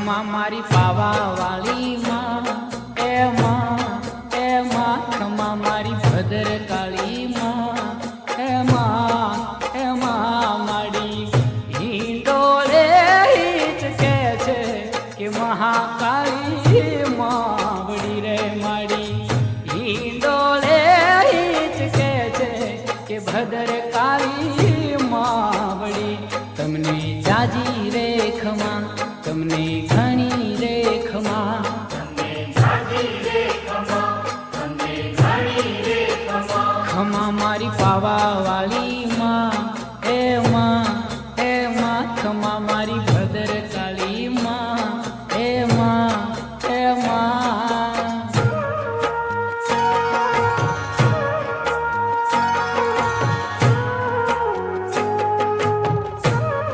ખમા મારી પાવા વાળી માં એ માં ખમા મારી ભદ્ર કાળી માં એ માં માડી હિંડોળે હિચકે છે કે મહાકાળી માવડી રે માડી હિંડોળે હિચકે છે કે ભદ્ર કાળી માવડી તમને જાજી રે ખમા તમને